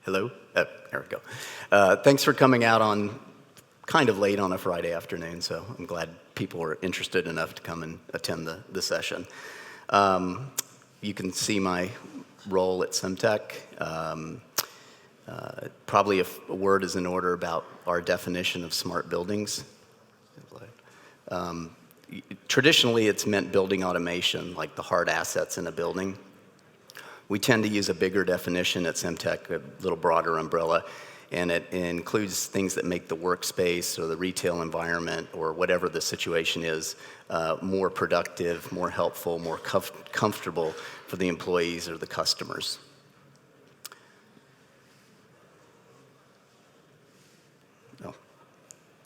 Hello? There we go. Thanks for coming out on kind of late on a Friday afternoon, so I'm glad people were interested enough to come and attend the session. You can see my role at Semtech. Probably a word is in order about our definition of smart buildings. Traditionally, it's meant building automation, like the hard assets in a building. We tend to use a bigger definition at Semtech, a little broader umbrella, and it includes things that make the workspace or the retail environment or whatever the situation is more productive, more helpful, more comfortable for the employees or the customers. Oh,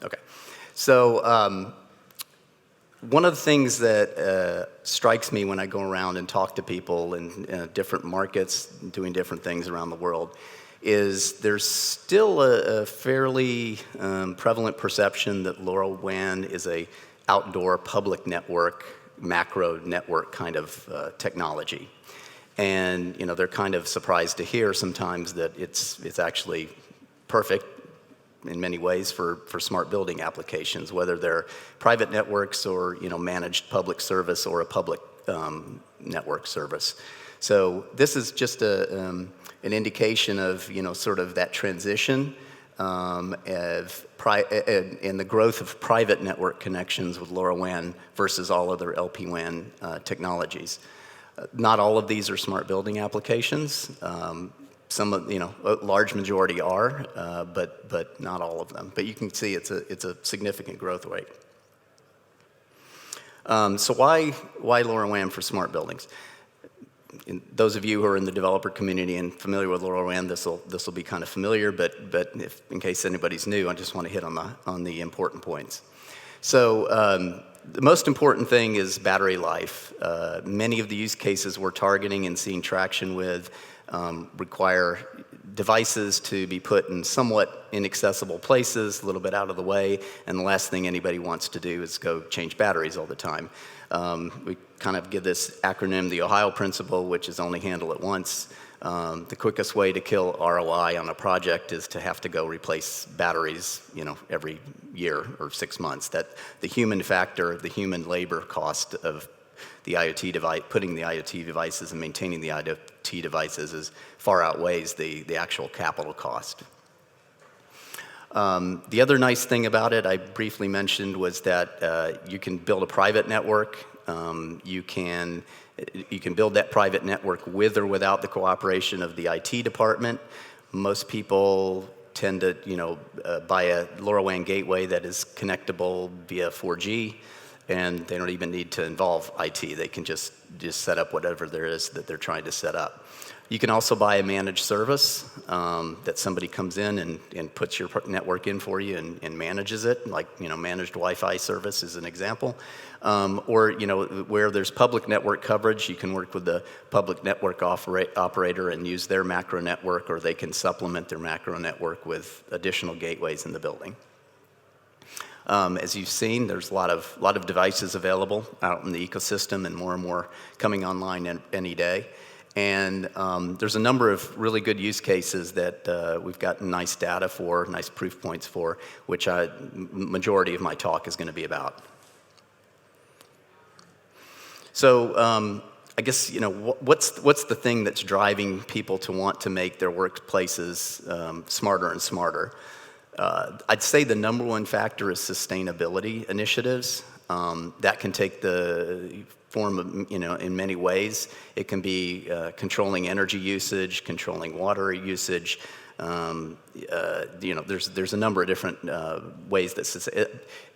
okay. So one of the things that strikes me when I go around and talk to people in different markets, doing different things around the world, is there's still a fairly prevalent perception that LoRaWAN is a outdoor public network, macro network kind of technology. And they're kind of surprised to hear sometimes that it's actually perfect in many ways for smart building applications, whether they're private networks or managed public service or a public network service. So this is just an indication of sort of that transition and the growth of private network connections with LoRaWAN versus all other LPWAN technologies. Not all of these are smart building applications. Some of, a large majority are, but not all of them. But you can see it's a significant growth rate. So why LoRaWAN for smart buildings? Those of you who are in the developer community and familiar with LoRaWAN, this will be kind of familiar. But if in case anybody's new, I just want to hit on the important points. So the most important thing is battery life. Many of the use cases we're targeting and seeing traction with require devices to be put in somewhat inaccessible places, a little bit out of the way, and the last thing anybody wants to do is go change batteries all the time. We kind of give this acronym the Ohio Principle, which is only handle it once. The quickest way to kill ROI on a project is to have to go replace batteries, every year or 6 months. That the human factor, the human labor cost of the IoT device, putting the IoT devices and maintaining the IoT devices far outweighs the actual capital cost. The other nice thing about it, I briefly mentioned, was that you can build a private network. You can build that private network with or without the cooperation of the IT department. Most people tend to, buy a LoRaWAN gateway that is connectable via 4G. And they don't even need to involve IT. They can just set up whatever there is that they're trying to set up. You can also buy a managed service that somebody comes in and puts your network in for you and manages it, like managed Wi-Fi service is an example. Or where there's public network coverage, you can work with the public network operator and use their macro network, or they can supplement their macro network with additional gateways in the building. As you've seen, there's a lot of devices available out in the ecosystem, and more coming online any day. And there's a number of really good use cases that we've got nice data for, nice proof points for, which majority of my talk is going to be about. So I guess what's the thing that's driving people to want to make their workplaces smarter and smarter? I'd say the number one factor is sustainability initiatives. That can take the form of, in many ways. It can be controlling energy usage, controlling water usage. There's a number of different ways that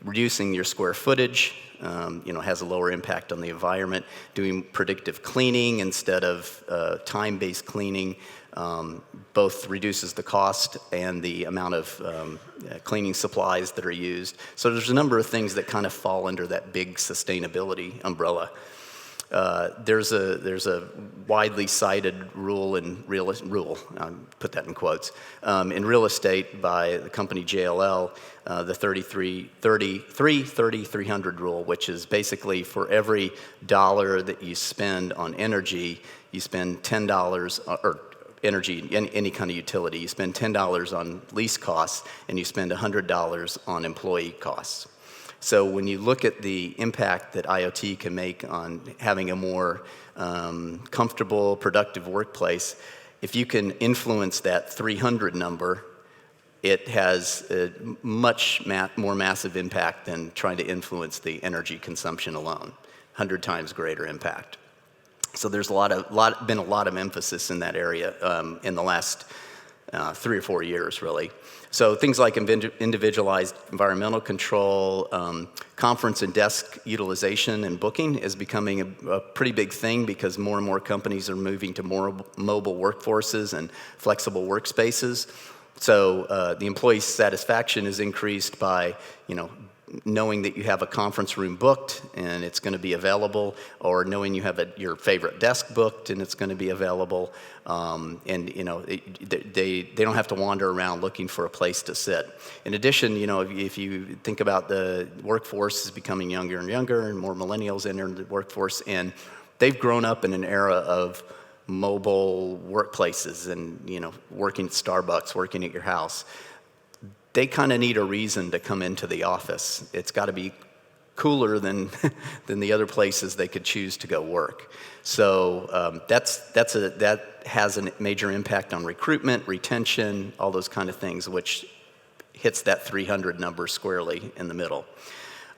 reducing your square footage, has a lower impact on the environment. Doing predictive cleaning instead of time-based cleaning both reduces the cost and the amount of cleaning supplies that are used. So there's a number of things that kind of fall under that big sustainability umbrella. There's a widely cited rule in put that in quotes, in real estate by the company JLL, the 300 rule, which is basically for every dollar that you spend on energy, you spend $10, or energy, any kind of utility. You spend $10 on lease costs, and you spend $100 on employee costs. So when you look at the impact that IoT can make on having a more comfortable, productive workplace, if you can influence that 300 number, it has a much more massive impact than trying to influence the energy consumption alone, 100 times greater impact. So there's been a lot of emphasis in that area in the last 3 or 4 years, really. So things like individualized environmental control, conference and desk utilization and booking is becoming a pretty big thing because more and more companies are moving to more mobile workforces and flexible workspaces. So the employee satisfaction is increased by, knowing that you have a conference room booked and it's going to be available, or knowing you have your favorite desk booked and it's going to be available, they don't have to wander around looking for a place to sit. In addition, if you think about the workforce is becoming younger and younger, and more millennials enter the workforce, and they've grown up in an era of mobile workplaces and working at Starbucks, working at your house. They kind of need a reason to come into the office. It's got to be cooler than the other places they could choose to go work. So that has a major impact on recruitment, retention, all those kind of things, which hits that 300 number squarely in the middle.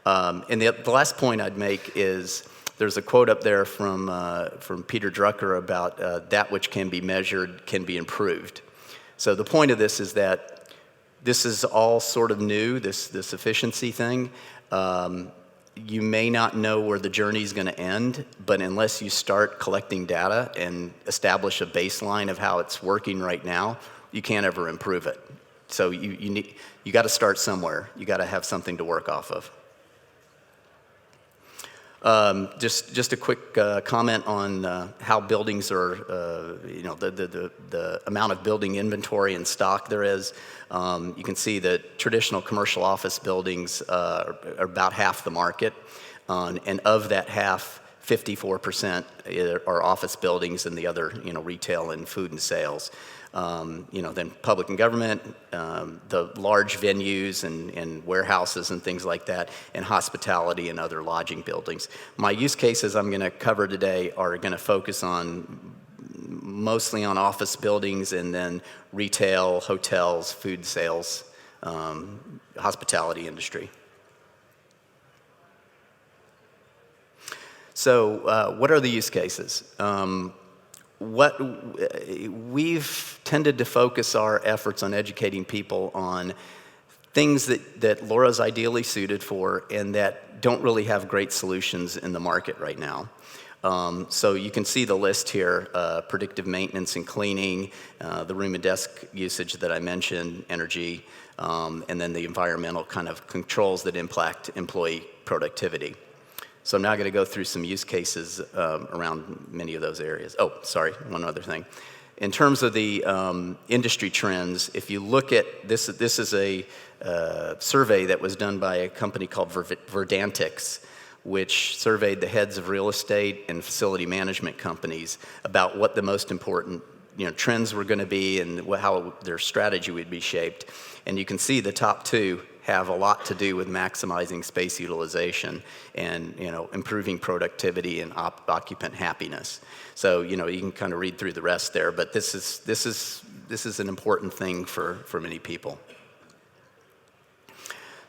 And the last point I'd make is there's a quote up there from Peter Drucker about that which can be measured can be improved. So the point of this is that this is all sort of new, this efficiency thing. You may not know where the journey is going to end, but unless you start collecting data and establish a baseline of how it's working right now, you can't ever improve it. So you got to start somewhere. You got to have something to work off of. Just a quick comment on how buildings are, the amount of building inventory and stock there is. You can see that traditional commercial office buildings are about half the market, and of that half, 54% are office buildings, and the other, retail and food and sales. Then public and government, the large venues and warehouses and things like that, and hospitality and other lodging buildings. My use cases I'm going to cover today are going to focus mostly on office buildings, and then retail, hotels, food sales, hospitality industry. So what are the use cases? What we've tended to focus our efforts on educating people on things that LoRa is ideally suited for and that don't really have great solutions in the market right now. So you can see the list here, predictive maintenance and cleaning, the room and desk usage that I mentioned, energy, and then the environmental kind of controls that impact employee productivity. So I'm now going to go through some use cases around many of those areas. Oh, sorry, one other thing. In terms of the industry trends, if you look at this is a survey that was done by a company called Verdantix, which surveyed the heads of real estate and facility management companies about what the most important trends were going to be and how their strategy would be shaped. And you can see the top two have a lot to do with maximizing space utilization and improving productivity and occupant happiness. So you can kind of read through the rest there, but this is an important thing for many people.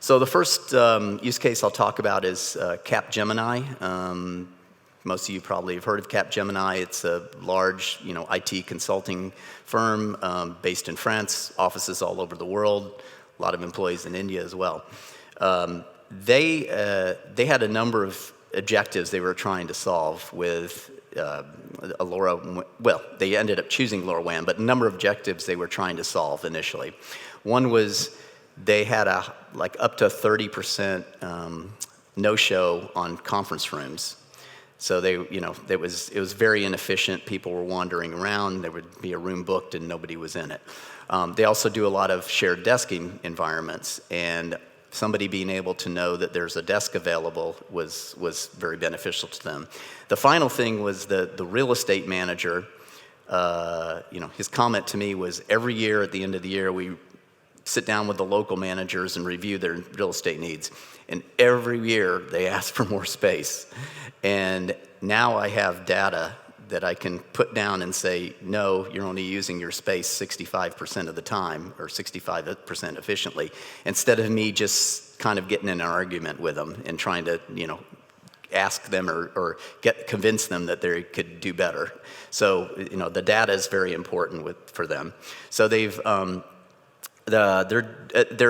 So the first use case I'll talk about is Capgemini. Most of you probably have heard of Capgemini. It's a large IT consulting firm based in France, offices all over the world. A lot of employees in India as well. They had a number of objectives they were trying to solve with a LoRa. Well, they ended up choosing LoRaWAN, but a number of objectives they were trying to solve initially. One was they had up to 30% no-show on conference rooms. So it was very inefficient. People were wandering around. There would be a room booked and nobody was in it. They also do a lot of shared desking environments, and somebody being able to know that there's a desk available was very beneficial to them. The final thing was the real estate manager his comment to me was, every year at the end of the year, we sit down with the local managers and review their real estate needs. And every year they ask for more space. And now I have data that I can put down and say, no, you're only using your space 65% of the time, or 65% efficiently, instead of me just kind of getting in an argument with them and trying to, ask them or convince them that they could do better. So, the data is very important for them. So they're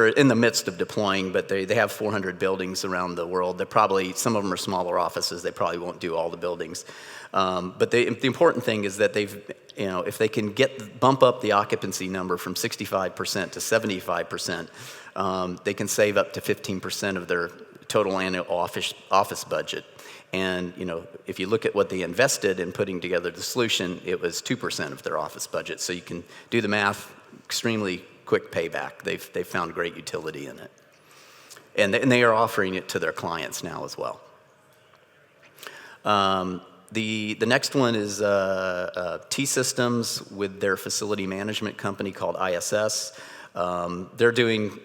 in the midst of deploying, but they have 400 buildings around the world. Some of them are smaller offices. They probably won't do all the buildings. But the important thing is that if they can bump up the occupancy number from 65% to 75%, they can save up to 15% of their total annual office budget. And if you look at what they invested in putting together the solution, it was 2% of their office budget. So you can do the math, extremely quick payback. They've found great utility in it. And they are offering it to their clients now as well. The next one is T-Systems with their facility management company called ISS. They're doing,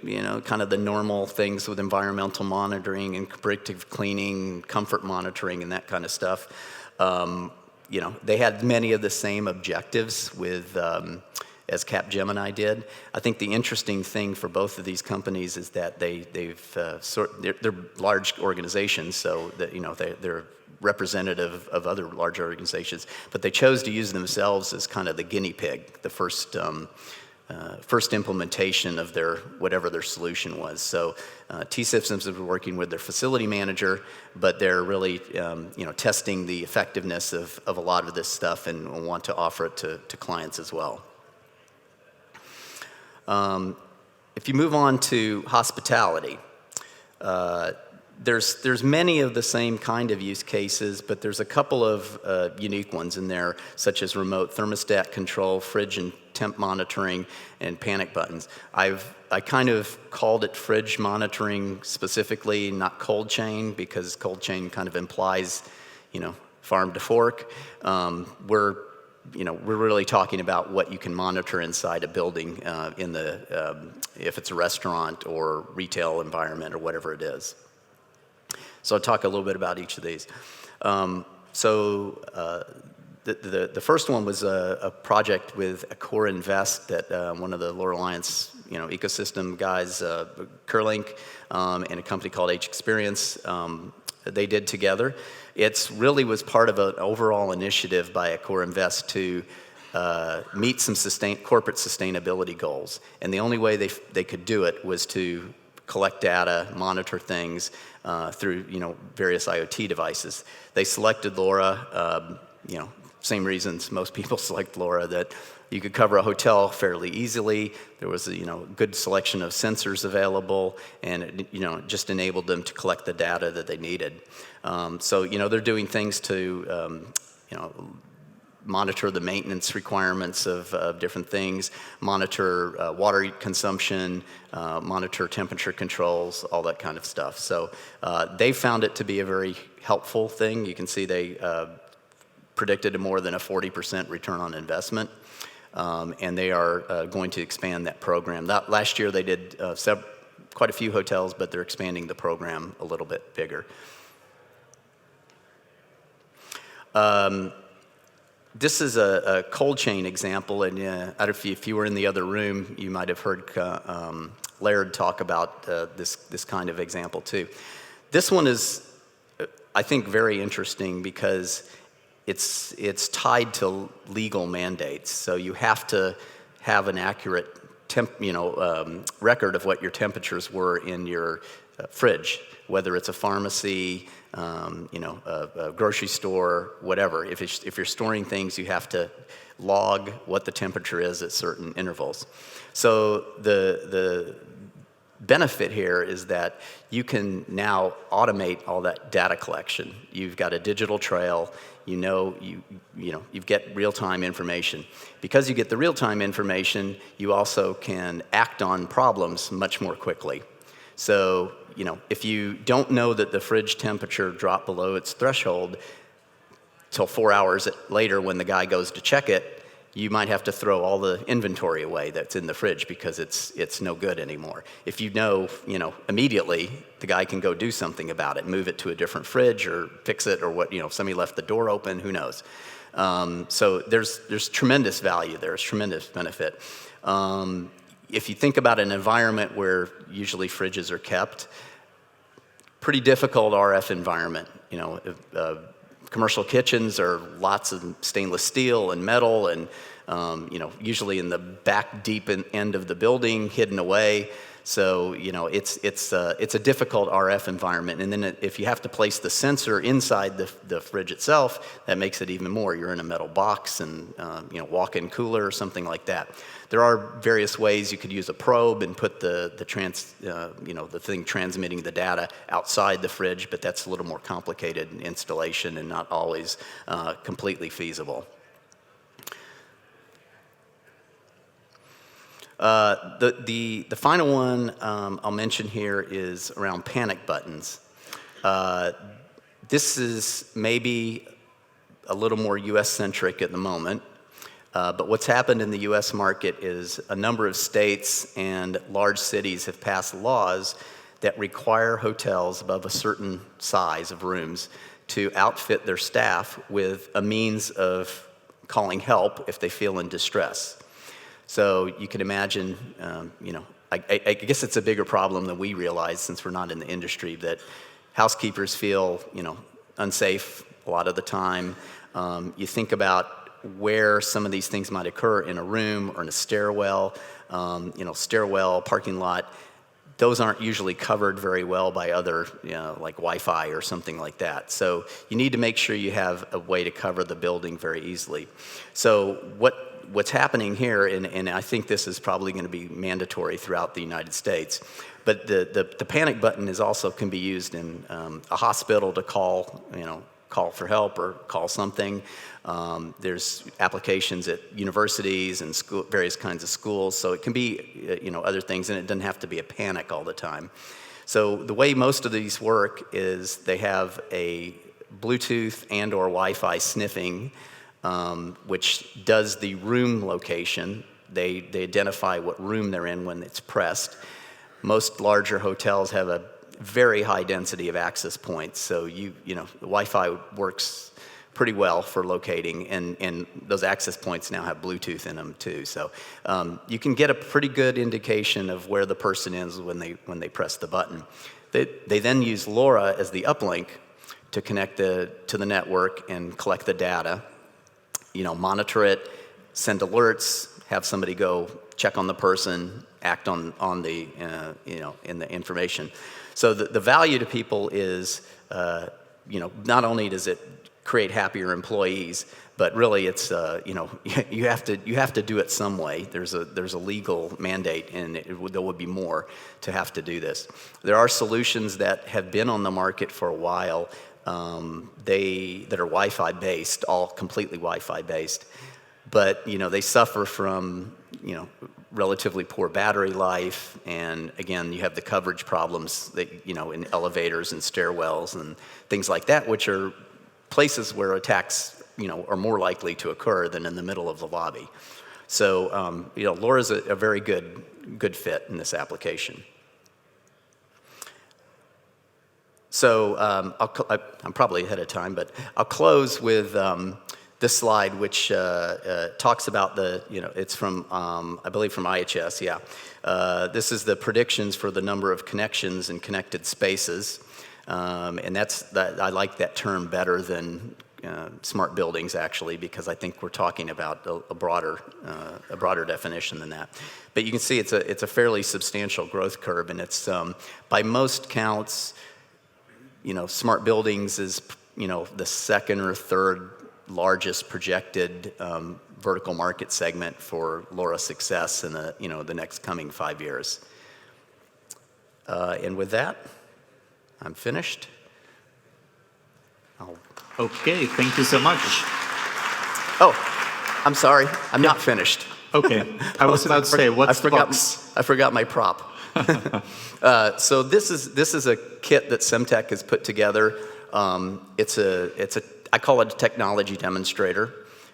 kind of the normal things with environmental monitoring and predictive cleaning, comfort monitoring, and that kind of stuff. They had many of the same objectives as Capgemini did. I think the interesting thing for both of these companies is that they're large organizations, so that they're representative of other large organizations, but they chose to use themselves as kind of the guinea pig, the first implementation of whatever their solution was. So T-Systems is working with their facility manager, but they're really testing the effectiveness of a lot of this stuff and want to offer it to clients as well. If you move on to hospitality, there's many of the same kind of use cases, but there's a couple of unique ones in there, such as remote thermostat control, fridge and temp monitoring, and panic buttons. I kind of called it fridge monitoring specifically, not cold chain, because cold chain kind of implies, farm to fork. We're really talking about what you can monitor inside a building if it's a restaurant or retail environment or whatever it is. So I'll talk a little bit about each of these. The first one was a project with Accor Invest that one of the LoRa Alliance ecosystem guys, Curlink, and a company called H Experience, they did together. It really was part of an overall initiative by Accor Invest to meet some corporate sustainability goals. And the only way they could do it was to collect data, monitor things through various IoT devices. They selected LoRa, same reasons most people select LoRa, that you could cover a hotel fairly easily. There was a good selection of sensors available, and it just enabled them to collect the data that they needed. So they're doing things to monitor the maintenance requirements of different things, monitor water consumption, monitor temperature controls, all that kind of stuff. So they found it to be a very helpful thing. You can see they predicted more than a 40% return on investment, and they are going to expand that program. Last year they did quite a few hotels, but they're expanding the program a little bit bigger. This is a cold chain example, and if you were in the other room, you might have heard Laird talk about this kind of example too. This one is, I think, very interesting because it's tied to legal mandates. So you have to have an accurate record of what your temperatures were in your fridge, whether it's a pharmacy, a grocery store, whatever. If you're storing things, you have to log what the temperature is at certain intervals. So the benefit here is that you can now automate all that data collection. You've got a digital trail. You get real-time information. Because you get the real-time information, you also can act on problems much more quickly. So, if you don't know that the fridge temperature dropped below its threshold till 4 hours later when the guy goes to check it, you might have to throw all the inventory away that's in the fridge because it's no good anymore. If you know, immediately the guy can go do something about it, move it to a different fridge or fix it, or what, if somebody left the door open, who knows? So there's tremendous value there, there's tremendous benefit. If you think about an environment where usually fridges are kept, pretty difficult RF environment. Commercial kitchens are lots of stainless steel and metal, and usually in the back deep end of the building, hidden away. So it's a difficult RF environment. And then if you have to place the sensor inside the fridge itself, that makes it even more. You're in a metal box and walk-in cooler or something like that. There are various ways you could use a probe and put the thing transmitting the data outside the fridge, but that's a little more complicated installation and not always completely feasible. The final one I'll mention here is around panic buttons. This is maybe a little more US-centric at the moment. But what's happened in the US market is a number of states and large cities have passed laws that require hotels above a certain size of rooms to outfit their staff with a means of calling help if they feel in distress. So you can imagine, I guess it's a bigger problem than we realize since we're not in the industry, that housekeepers feel, unsafe a lot of the time. You think about where some of these things might occur in a room or in a stairwell, stairwell, parking lot. Those aren't usually covered very well by other, like Wi-Fi or something like that. So you need to make sure you have a way to cover the building very easily. So what's happening here, and I think this is probably going to be mandatory throughout the United States, but the panic button can be used in a hospital to call for help or call something. There's applications at universities and various kinds of schools, so it can be other things, and it doesn't have to be a panic all the time. So the way most of these work is they have a Bluetooth and or Wi-Fi sniffing, which does the room location. They identify what room they're in when it's pressed. Most larger hotels have a very high density of access points, so the Wi-Fi works pretty well for locating, and those access points now have Bluetooth in them too. So you can get a pretty good indication of where the person is when they press the button. They then use LoRa as the uplink to connect to the network and collect the data, monitor it, send alerts, have somebody go check on the person, act on the in the information. So the value to people is not only does it create happier employees, but really it's you have to do it some way. There's a legal mandate, and there would be more to have to do this. There are solutions that have been on the market for a while. That are Wi-Fi based, all completely Wi-Fi based, but they suffer from relatively poor battery life, and again you have the coverage problems that in elevators and stairwells and things like that, which are places where attacks are more likely to occur than in the middle of the lobby. So LoRa is a very good fit in this application. So I'm probably ahead of time, but I'll close with this slide, which talks about it's from, I believe from IHS, yeah. This is the predictions for the number of connections and connected spaces. And I like that term better than smart buildings, actually, because I think we're talking about a broader definition than that. But you can see it's a fairly substantial growth curve, and it's by most counts, smart buildings is, the second or third largest projected vertical market segment for LoRa success in the next coming 5 years. And with that, I'm finished. Okay, thank you so much. Oh, I'm sorry, I'm not finished. Okay, I was about to say, what's the box? I forgot my prop. So this is a kit that Semtech has put together. I call it a technology demonstrator.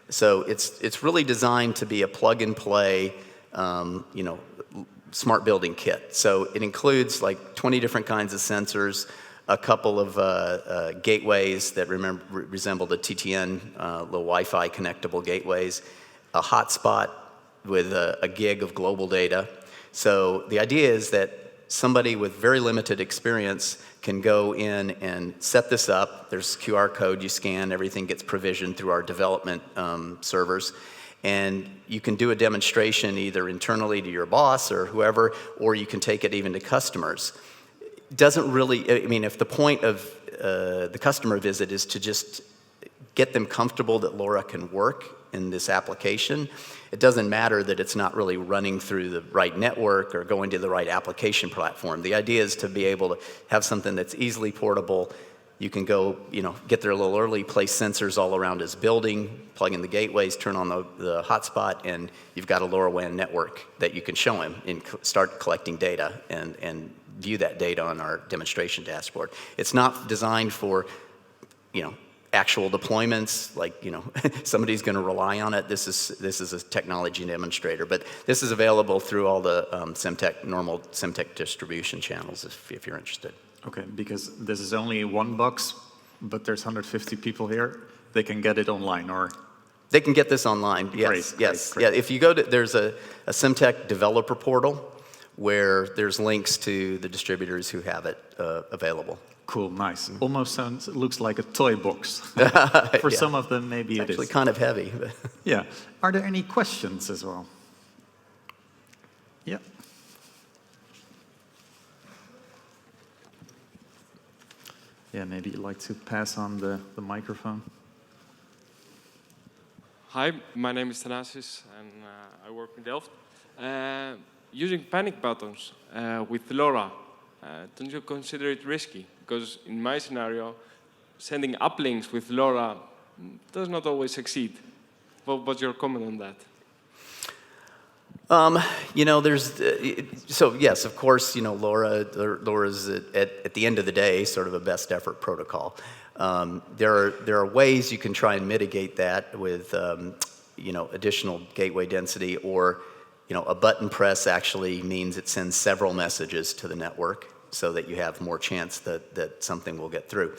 So it's really designed to be a plug-and-play, smart building kit. So it includes like 20 different kinds of sensors, a couple of gateways that resemble the TTN, little Wi-Fi connectable gateways, a hotspot with a gig of global data. So the idea is that somebody with very limited experience can go in and set this up. There's QR code you scan, everything gets provisioned through our development servers. And you can do a demonstration either internally to your boss or whoever, or you can take it even to customers. It doesn't really, I mean, if the point of the customer visit is to just get them comfortable that LoRa can work in this application, it doesn't matter that it's not really running through the right network or going to the right application platform. The idea is to be able to have something that's easily portable. You can go, get there a little early, place sensors all around his building, plug in the gateways, turn on the hotspot, and you've got a LoRaWAN network that you can show him and start collecting data and view that data on our demonstration dashboard. It's not designed for, actual deployments, like, somebody's going to rely on it. This is a technology demonstrator, but this is available through all the normal Semtech distribution channels if you're interested. Okay, because this is only one box, but there's 150 people here. They can get it online, or? They can get this online, yes. Great, yes. Great. Yeah, if you go to, there's a Semtech developer portal where there's links to the distributors who have it available. Cool, nice. Almost looks like a toy box. For some of them, maybe it's actually kind of heavy. Yeah. Are there any questions as well? Yeah. Yeah, maybe you'd like to pass on the microphone. Hi, my name is Thanasis, and I work in Delft. Using panic buttons with LoRa, don't you consider it risky? Because in my scenario, sending uplinks with LoRa does not always succeed. What's your comment on that? So yes, of course, LoRa is at the end of the day sort of a best effort protocol. There are ways you can try and mitigate that with, additional gateway density, or, a button press actually means it sends several messages to the network so that you have more chance that something will get through.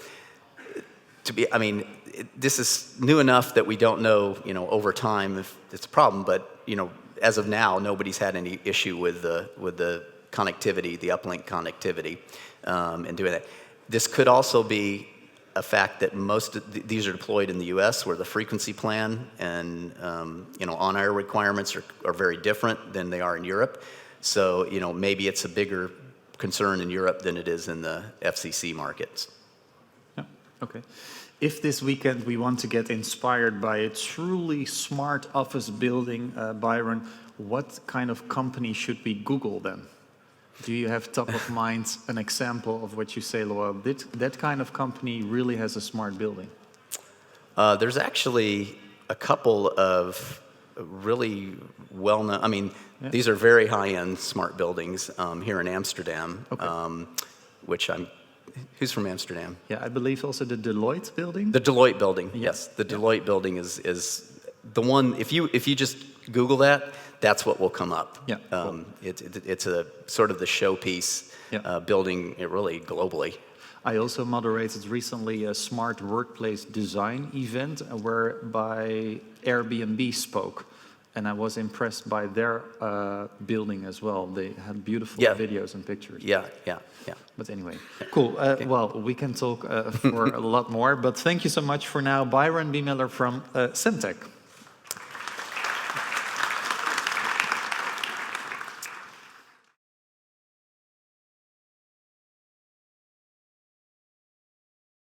This is new enough that we don't know, over time if it's a problem, but, as of now, nobody's had any issue with the connectivity, the uplink connectivity, and doing that. This could also be a fact that most of these are deployed in the U.S., where the frequency plan and on-air requirements are very different than they are in Europe. So maybe it's a bigger concern in Europe than it is in the FCC markets. Yeah. Okay. If this weekend we want to get inspired by a truly smart office building, Byron, what kind of company should we Google then? Do you have top of mind an example of what you say, Laura, that kind of company really has a smart building? There's actually a couple of really well-known, these are very high-end smart buildings here in Amsterdam, okay. Who's from Amsterdam? Yeah, I believe also the Deloitte building? The Deloitte building, yes. The Deloitte building is the one, if you just Google that, that's what will come up. Yeah, cool. It's a sort of the showpiece building really globally. I also moderated recently a smart workplace design event whereby Airbnb spoke. And I was impressed by their building as well. They had beautiful videos and pictures. Yeah. But anyway, cool. Okay. Well, we can talk for a lot more. But thank you so much for now. Byron BeMiller from Semtech.